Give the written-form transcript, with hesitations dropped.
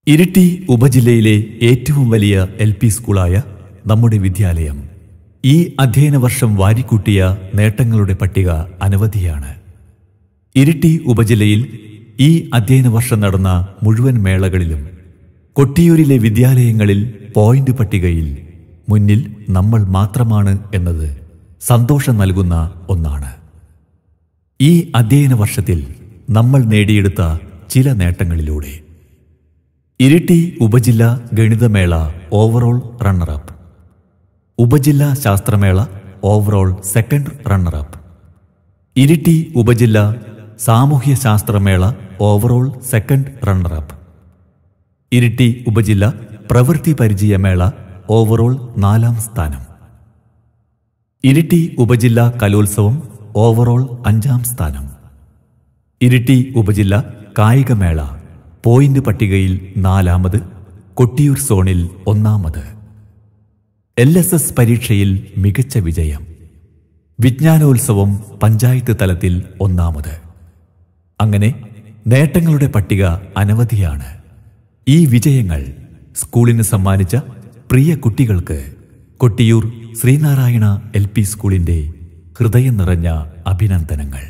ഇരിട്ടി ഉപജില്ലയിലെ ഏറ്റവും വലിയ എൽ.പി. സ്കൂളായ നമ്മുടെ വിദ്യാലയം ഈ അധ്യയന വർഷം വാരിക്കൂട്ടിയ നേട്ടങ്ങളുടെ പട്ടിക അനവധിയാണ്. ഇരിട്ടി ഉപജില്ലയിൽ ഈ അധ്യയന വർഷം നടന്ന മുഴുവൻ മേളകളിലും കൊട്ടിയൂരിലെ വിദ്യാലയങ്ങളിൽ പോയിന്റ് പട്ടികയിൽ മുന്നിൽ നമ്മൾ മാത്രമാണ് എന്നത് സന്തോഷം നൽകുന്ന ഒന്നാണ്. ഈ അധ്യയന വർഷത്തിൽ നമ്മൾ നേടിയെടുത്ത ചില നേട്ടങ്ങളിലൂടെ ഇരിട്ടി ഉപജില്ല ഗണിതമേള ഓവറോൾ റണ്ണറപ്പ്, ഉപജില്ലാ ശാസ്ത്രമേള ഓവറോൾ സെക്കൻഡ് റണ്ണറപ്പ്, ഇരിട്ടി ഉപജില്ല സാമൂഹ്യ ശാസ്ത്രമേള ഓവറോൾ സെക്കൻഡ് റണ്ണറപ്പ്, ഇരിട്ടി ഉപജില്ല പ്രവൃത്തി പരിചയമേള ഓവറോൾ 4ാം സ്ഥാനം, ഇരിട്ടി ഉപജില്ല കലോത്സവം ഓവറോൾ 5ാം സ്ഥാനം, ഇരിട്ടി ഉപജില്ല കായികമേള പോയിന്റ് പട്ടികയിൽ 4ാമത്, കൊട്ടിയൂർ സോണിൽ 1ാമത്, LSS പരീക്ഷയിൽ മികച്ച വിജയം, വിജ്ഞാനോത്സവം പഞ്ചായത്ത് തലത്തിൽ 1ാമത്. അങ്ങനെ നേട്ടങ്ങളുടെ പട്ടിക അനവധിയാണ്. ഈ വിജയങ്ങൾ സ്കൂളിന് സമ്മാനിച്ച പ്രിയ കുട്ടികൾക്ക് കൊട്ടിയൂർ ശ്രീനാരായണ LP സ്കൂളിന്റെ ഹൃദയം നിറഞ്ഞ അഭിനന്ദനങ്ങൾ.